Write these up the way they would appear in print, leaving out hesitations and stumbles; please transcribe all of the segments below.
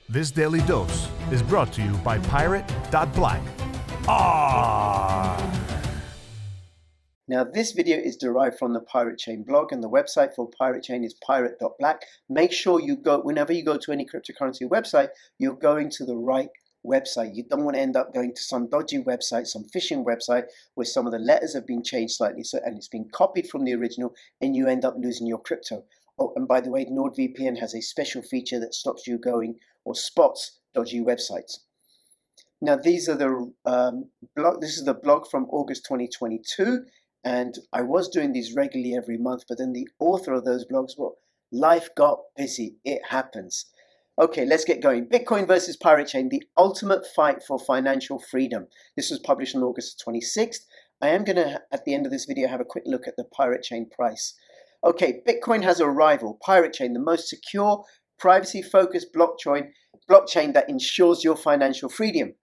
This daily dose is brought to you by Pirate.Black. ARRR! Now, this video is derived from the Pirate Chain blog, and the website for Pirate Chain is pirate.black. Make sure you go, whenever you go to any cryptocurrency website, you're going to the right website. You don't want to end up going to some dodgy website, some phishing website, where some of the letters have been changed slightly, and it's been copied from the original, and you end up losing your crypto. Oh, and by the way, NordVPN has a special feature that stops you going or spots dodgy websites. Now, these are the this is the blog from August 2022. And I was doing these regularly every month, but then the author of those blogs, well, life got busy. It happens. Okay, let's get going. Bitcoin versus Pirate Chain, the ultimate fight for financial freedom. This was published on August 26th. I am going to, at the end of this video, have a quick look at the Pirate Chain price. Okay, Bitcoin has a rival, Pirate Chain, the most secure, privacy-focused blockchain that ensures your financial freedom.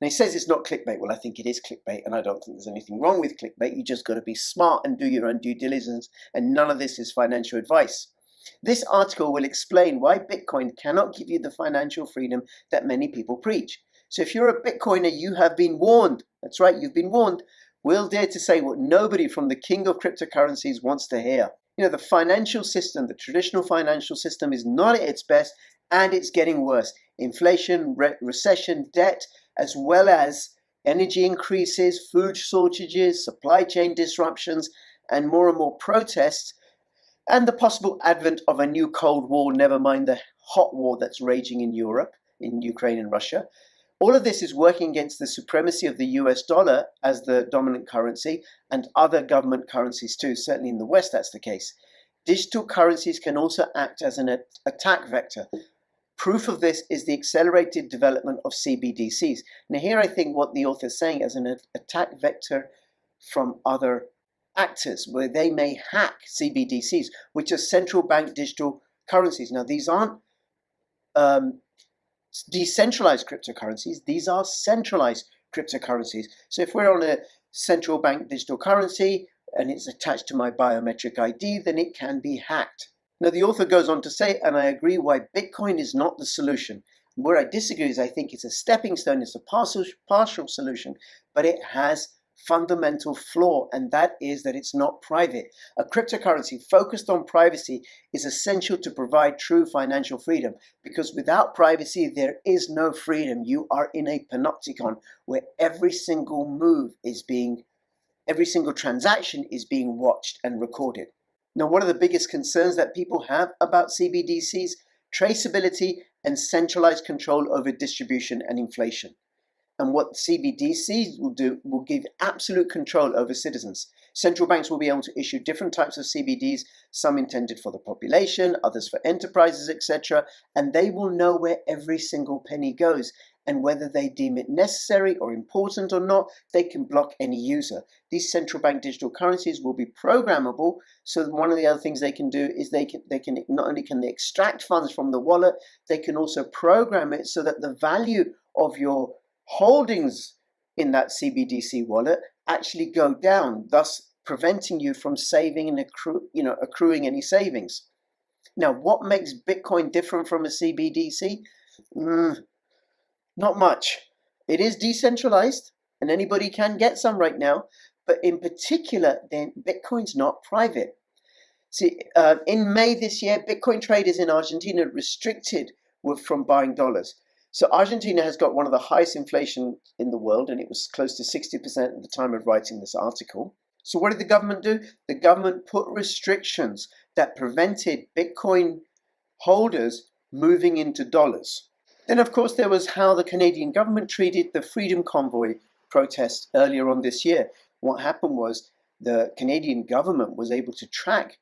Now, he says it's not clickbait. Well, I think it is clickbait, and I don't think there's anything wrong with clickbait. You just got to be smart and do your own due diligence, and none of this is financial advice. This article will explain why Bitcoin cannot give you the financial freedom that many people preach. So if you're a Bitcoiner, you have been warned. That's right, you've been warned. We'll dare to say what nobody from the king of cryptocurrencies wants to hear. You know, the financial system, the traditional financial system, is not at its best, and it's getting worse. Inflation, recession, debt, as well as energy increases, food shortages, supply chain disruptions, and more protests, and the possible advent of a new Cold War, never mind the hot war that's raging in Europe, in Ukraine and Russia. All of this is working against the supremacy of the US dollar as the dominant currency, and other government currencies too. Certainly in the West, that's the case. Digital currencies can also act as an attack vector. Proof of this is the accelerated development of CBDCs. Now here I think what the author is saying as an attack vector from other actors, where they may hack CBDCs, which are central bank digital currencies. Now these aren't decentralized cryptocurrencies, these are centralized cryptocurrencies. So if we're on a central bank digital currency and it's attached to my biometric ID, then it can be hacked. Now, the author goes on to say, and I agree, why Bitcoin is not the solution. Where I disagree is I think it's a stepping stone, it's a partial solution, but it has fundamental flaw, and that is that it's not private. A cryptocurrency focused on privacy is essential to provide true financial freedom, because without privacy, there is no freedom. You are in a panopticon where every single move is every single transaction is being watched and recorded. Now, one of the biggest concerns that people have about CBDCs, traceability and centralized control over distribution and inflation. And what CBDCs will do will give absolute control over citizens. Central banks will be able to issue different types of CBDs, some intended for the population, others for enterprises, etc. And they will know where every single penny goes. And whether they deem it necessary or important or not, they can block any user. These central bank digital currencies will be programmable. So one of the other things they can do is they can not only can they extract funds from the wallet, they can also program it so that the value of your holdings in that CBDC wallet actually go down, thus preventing you from saving and accruing any savings. Now, what makes Bitcoin different from a CBDC? Not much. It is decentralized, and anybody can get some right now, but in particular, then Bitcoin's not private. See, in May this year, Bitcoin traders in Argentina restricted from buying dollars. So Argentina has got one of the highest inflation in the world, and it was close to 60% at the time of writing this article. So what did the government do? The government put restrictions that prevented Bitcoin holders moving into dollars. Then, of course, there was how the Canadian government treated the Freedom Convoy protest earlier on this year. What happened was the Canadian government was able to track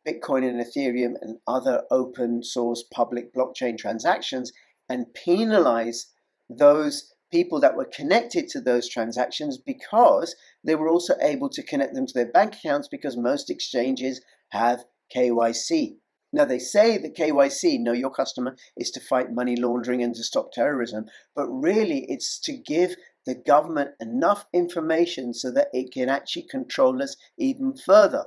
Bitcoin and Ethereum and other open source public blockchain transactions and penalize those people that were connected to those transactions, because they were also able to connect them to their bank accounts, because most exchanges have KYC. Now, they say that KYC, know your customer, is to fight money laundering and to stop terrorism, but really it's to give the government enough information so that it can actually control us even further.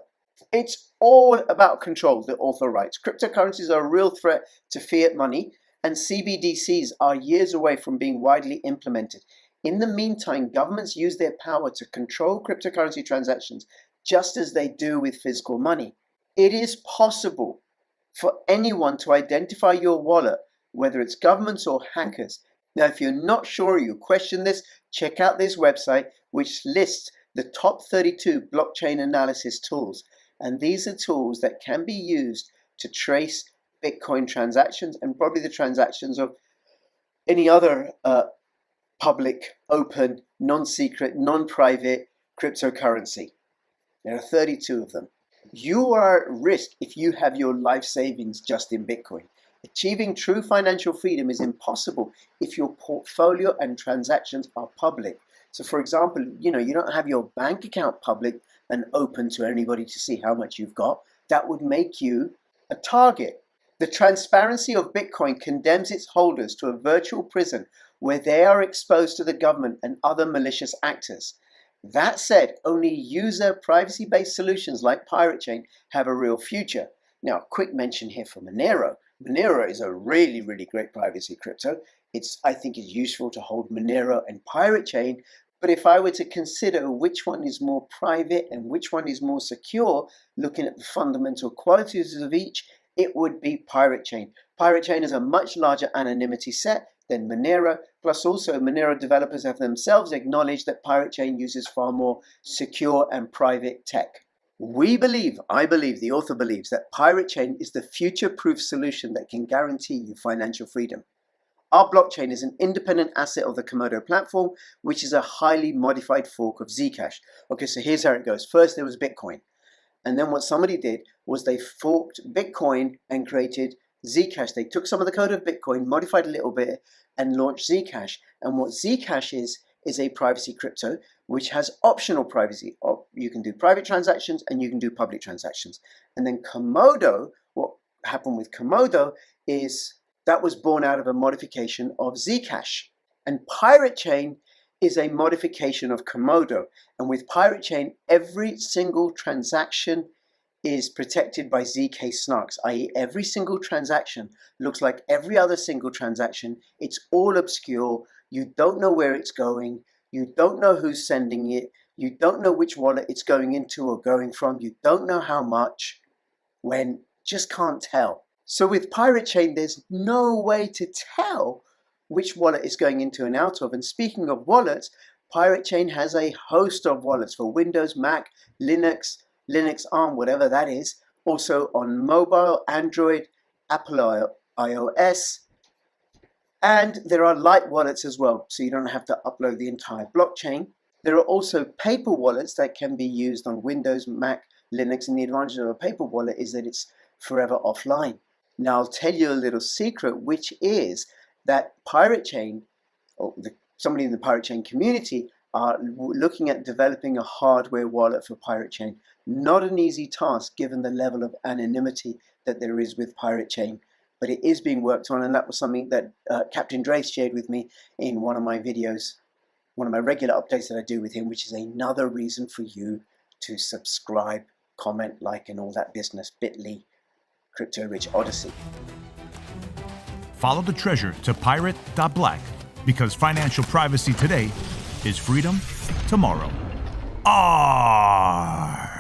It's all about control, the author writes. Cryptocurrencies are a real threat to fiat money, and CBDCs are years away from being widely implemented. In the meantime, governments use their power to control cryptocurrency transactions just as they do with physical money. It is possible for anyone to identify your wallet, whether it's governments or hackers. Now, if you're not sure or you question this, check out this website, which lists the top 32 blockchain analysis tools. And these are tools that can be used to trace Bitcoin transactions and probably the transactions of any other public, open, non-secret, non-private cryptocurrency. There are 32 of them. You are at risk if you have your life savings just in Bitcoin. Achieving true financial freedom is impossible if your portfolio and transactions are public. So for example, you don't have your bank account public and open to anybody to see how much you've got. That would make you a target. The transparency of Bitcoin condemns its holders to a virtual prison where they are exposed to the government and other malicious actors. That said, only user privacy-based solutions like Pirate Chain have a real future. Now, a quick mention here for Monero. Monero is a really, really great privacy crypto. I think it's useful to hold Monero and Pirate Chain, but if I were to consider which one is more private and which one is more secure, looking at the fundamental qualities of each, it would be Pirate Chain. Pirate Chain is a much larger anonymity set than Monero, plus also Monero developers have themselves acknowledged that Pirate Chain uses far more secure and private tech. I believe, the author believes that Pirate Chain is the future-proof solution that can guarantee you financial freedom. Our blockchain is an independent asset of the Komodo platform, which is a highly modified fork of Zcash. Okay, so here's how it goes. First, there was Bitcoin. And then what somebody did was they forked Bitcoin and created Zcash. They took some of the code of Bitcoin, modified a little bit, and launched Zcash. And what Zcash is a privacy crypto, which has optional privacy. You can do private transactions and you can do public transactions. And then Komodo, what happened with Komodo is that was born out of a modification of Zcash. And Pirate Chain is a modification of Komodo. And with Pirate Chain, every single transaction is protected by ZK snarks, i.e. every single transaction looks like every other single transaction. It's all obscure. You don't know where it's going. You don't know who's sending it. You don't know which wallet it's going into or going from. You don't know how much. Just can't tell. So with Pirate Chain, there's no way to tell which wallet is going into and out of. And speaking of wallets, Pirate Chain has a host of wallets for Windows, Mac, Linux, ARM, whatever that is. Also on mobile, Android, Apple iOS. And there are light wallets as well, so you don't have to upload the entire blockchain. There are also paper wallets that can be used on Windows, Mac, Linux, and the advantage of a paper wallet is that it's forever offline. Now I'll tell you a little secret, which is that Pirate Chain, or somebody in the Pirate Chain community, are looking at developing a hardware wallet for Pirate Chain. Not an easy task given the level of anonymity that there is with Pirate Chain, but it is being worked on, and that was something that Captain Dre shared with me in one of my videos, one of my regular updates that I do with him, which is another reason for you to subscribe, comment, like, and all that business. Bit.ly, Crypto Rich Odyssey. Follow the treasure to pirate.black, because financial privacy today is freedom tomorrow. ARRR!